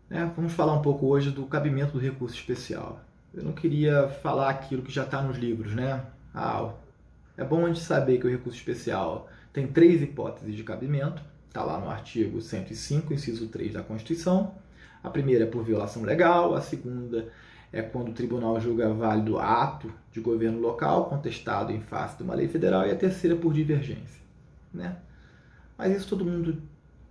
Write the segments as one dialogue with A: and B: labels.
A: né? Vamos falar um pouco hoje do cabimento do recurso especial. Eu não queria falar aquilo que já está nos livros, né? É bom a gente saber que o recurso especial tem 3 hipóteses de cabimento, está lá no artigo 105, inciso 3 da Constituição. A primeira é por violação legal, a segunda é quando o tribunal julga válido ato de governo local contestado em face de uma lei federal, e a terceira por divergência, né? Mas isso todo mundo,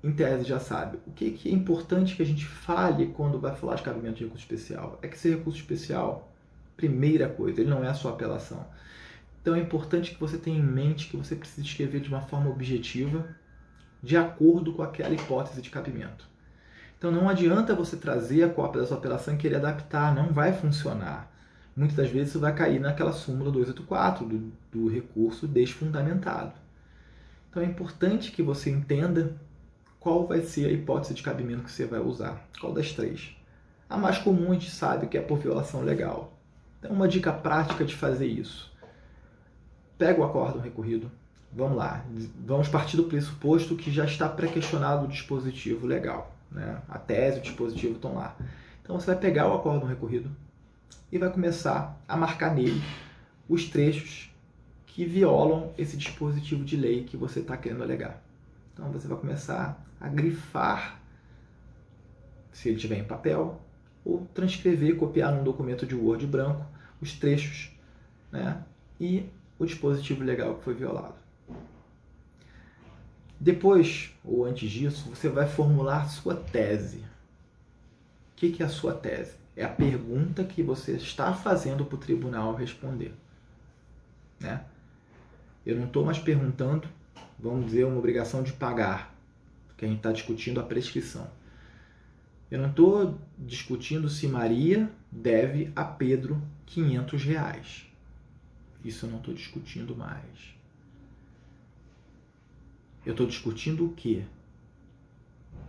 A: em tese, já sabe. O que é importante que a gente fale quando vai falar de cabimento de recurso especial é que esse recurso especial, primeira coisa, ele não é a sua apelação. Então é importante que você tenha em mente que você precisa escrever de uma forma objetiva, de acordo com aquela hipótese de cabimento. Então não adianta você trazer a cópia da sua apelação e querer adaptar, não vai funcionar. Muitas das vezes você vai cair naquela súmula 284 do recurso desfundamentado. Então é importante que você entenda qual vai ser a hipótese de cabimento que você vai usar. Qual das 3? A mais comum a gente sabe que é por violação legal. Então uma dica prática de fazer isso. Pega o acórdão recorrido. Vamos lá. Vamos partir do pressuposto que já está pré-questionado o dispositivo legal, né? A tese e o dispositivo estão lá. Então você vai pegar o acórdão recorrido e vai começar a marcar nele os trechos que violam esse dispositivo de lei que você está querendo alegar. Então você vai começar a grifar, se ele tiver em papel, ou transcrever, copiar num documento de Word branco, os trechos, né? E o dispositivo legal que foi violado. Depois, ou antes disso, você vai formular sua tese. O que é a sua tese? É a pergunta que você está fazendo para o tribunal responder, né? Eu não estou mais perguntando, vamos dizer, uma obrigação de pagar, porque a gente está discutindo a prescrição. Eu não estou discutindo se Maria deve a Pedro R$ 500. Isso eu não estou discutindo mais. Eu estou discutindo o quê?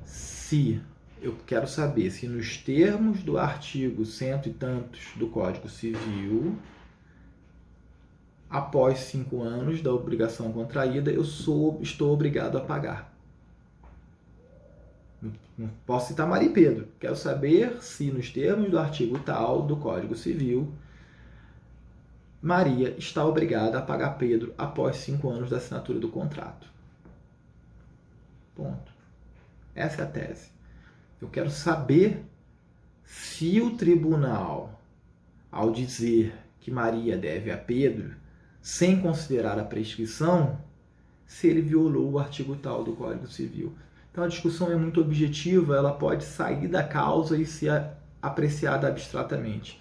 A: Se eu quero saber se nos termos do artigo cento e tantos do Código Civil, após 5 anos da obrigação contraída, eu estou obrigado a pagar. Não posso citar Maria e Pedro. Quero saber se nos termos do artigo tal do Código Civil, Maria está obrigada a pagar Pedro após 5 anos da assinatura do contrato. Ponto. Essa é a tese. Eu quero saber se o tribunal, ao dizer que Maria deve a Pedro, sem considerar a prescrição, se ele violou o artigo tal do Código Civil. Então a discussão é muito objetiva, ela pode sair da causa e ser apreciada abstratamente.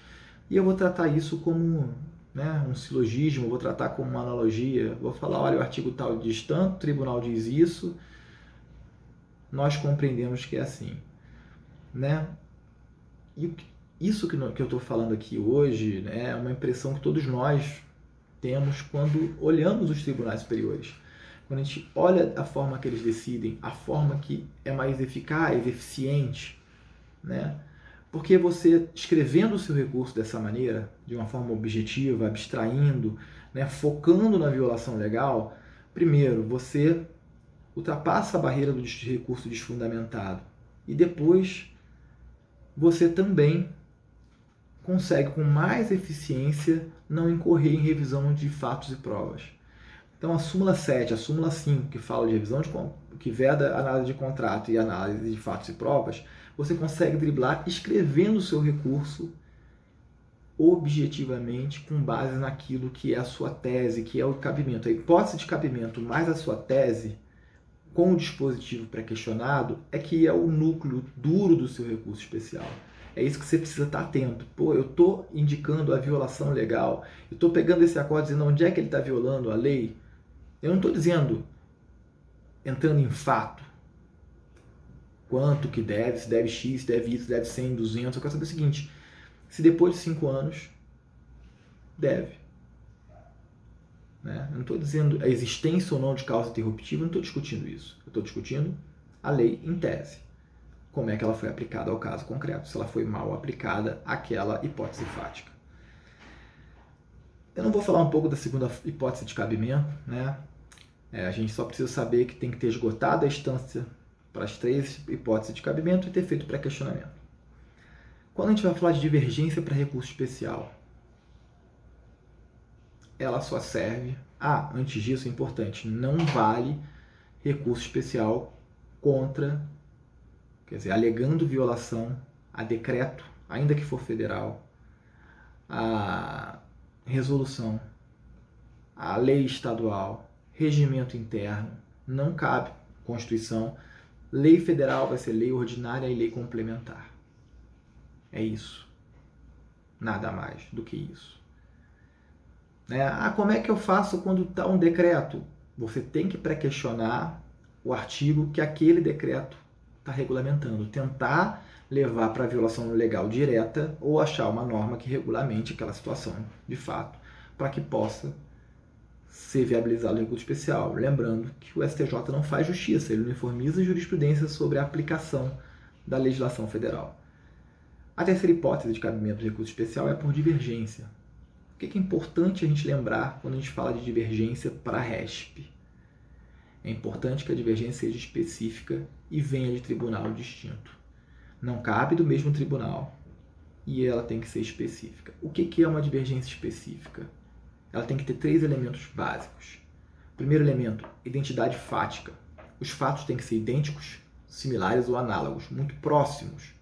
A: E eu vou tratar isso como, né, um silogismo, vou tratar como uma analogia, vou falar, olha, o artigo tal diz tanto, o tribunal diz isso, nós compreendemos que é assim, né? E isso que eu estou falando aqui hoje, né, é uma impressão que todos nós temos quando olhamos os tribunais superiores. Quando a gente olha a forma que eles decidem, a forma que é mais eficaz, eficiente, né? Porque você, escrevendo o seu recurso dessa maneira, de uma forma objetiva, abstraindo, né, focando na violação legal, primeiro, você ultrapassa a barreira do recurso desfundamentado. E depois, você também consegue, com mais eficiência, não incorrer em revisão de fatos e provas. Então, a súmula 7, a súmula 5, que fala de revisão que veda a análise de contrato e análise de fatos e provas, você consegue driblar escrevendo o seu recurso objetivamente com base naquilo que é a sua tese, que é o cabimento. A hipótese de cabimento mais a sua tese, com o dispositivo pré-questionado, é que é o núcleo duro do seu recurso especial. É isso que você precisa estar atento. Pô, eu estou indicando a violação legal, eu estou pegando esse acórdão dizendo onde é que ele está violando a lei. Eu não estou dizendo, entrando em fato, quanto que deve, se deve X, se deve Y, se deve 100, 200. Eu quero saber o seguinte, se depois de 5 anos, deve. Né? Eu não estou dizendo a existência ou não de causa interruptiva, eu não estou discutindo isso. Eu estou discutindo a lei em tese. Como é que ela foi aplicada ao caso concreto, se ela foi mal aplicada àquela hipótese fática. Eu não vou falar um pouco da segunda hipótese de cabimento, né? A gente só precisa saber que tem que ter esgotado a instância para as 3 hipóteses de cabimento e ter feito pré-questionamento. Quando a gente vai falar de divergência para recurso especial, ela só serve... antes disso é importante, não vale recurso especial contra, quer dizer, alegando violação a decreto, ainda que for federal, a resolução, a lei estadual, regimento interno, não cabe Constituição. Lei federal vai ser lei ordinária e lei complementar. É isso. Nada mais do que isso. Como é que eu faço quando está um decreto? Você tem que pré-questionar o artigo que aquele decreto está regulamentando. Tentar levar para a violação legal direta ou achar uma norma que regulamente aquela situação, de fato, para que possa ser viabilizado o recurso especial. Lembrando que o STJ não faz justiça, ele uniformiza a jurisprudência sobre a aplicação da legislação federal. A terceira hipótese de cabimento de recurso especial é por divergência. O que é importante a gente lembrar quando a gente fala de divergência para a RESP? É importante que a divergência seja específica e venha de tribunal distinto. Não cabe do mesmo tribunal e ela tem que ser específica. O que é uma divergência específica? Ela tem que ter 3 elementos básicos. Primeiro elemento, identidade fática. Os fatos têm que ser idênticos, similares ou análogos, muito próximos.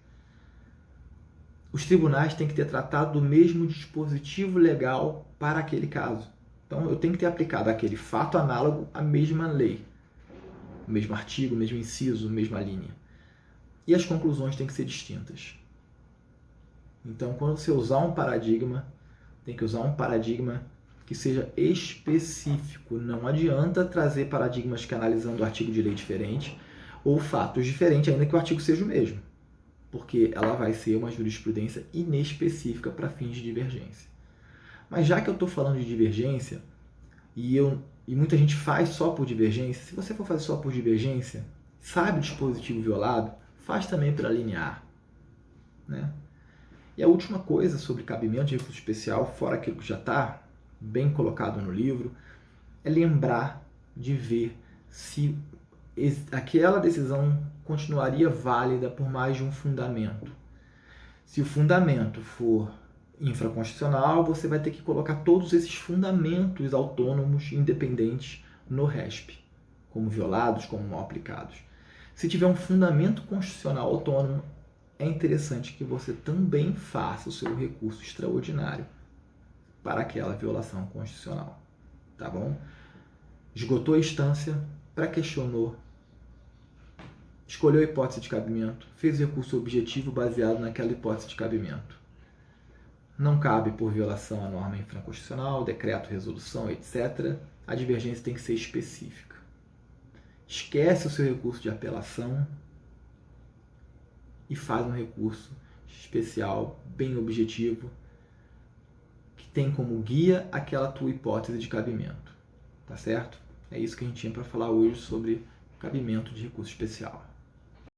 A: Os tribunais têm que ter tratado do mesmo dispositivo legal para aquele caso. Então, eu tenho que ter aplicado aquele fato análogo à mesma lei. O mesmo artigo, o mesmo inciso, a mesma linha. E as conclusões têm que ser distintas. Então, quando você usar um paradigma, tem que usar um paradigma que seja específico. Não adianta trazer paradigmas que analisando o artigo de lei diferente ou fatos diferentes, ainda que o artigo seja o mesmo, porque ela vai ser uma jurisprudência inespecífica para fins de divergência. Mas já que eu estou falando de divergência, e muita gente faz só por divergência, se você for fazer só por divergência, sabe o dispositivo violado, faz também para linear. E a última coisa sobre cabimento de recurso especial, fora aquilo que já está bem colocado no livro, é lembrar de ver se aquela decisão continuaria válida por mais de um fundamento. Se o fundamento for infraconstitucional, você vai ter que colocar todos esses fundamentos autônomos, independentes, no RESP, como violados, como mal aplicados. Se tiver um fundamento constitucional autônomo, é interessante que você também faça o seu recurso extraordinário para aquela violação constitucional. Tá bom? Esgotou a instância, pré-questionou, escolheu a hipótese de cabimento, fez o recurso objetivo baseado naquela hipótese de cabimento. Não cabe por violação à norma infraconstitucional, decreto, resolução, etc. A divergência tem que ser específica. Esquece o seu recurso de apelação e faz um recurso especial, bem objetivo, que tem como guia aquela tua hipótese de cabimento. Tá certo? É isso que a gente tinha para falar hoje sobre cabimento de recurso especial.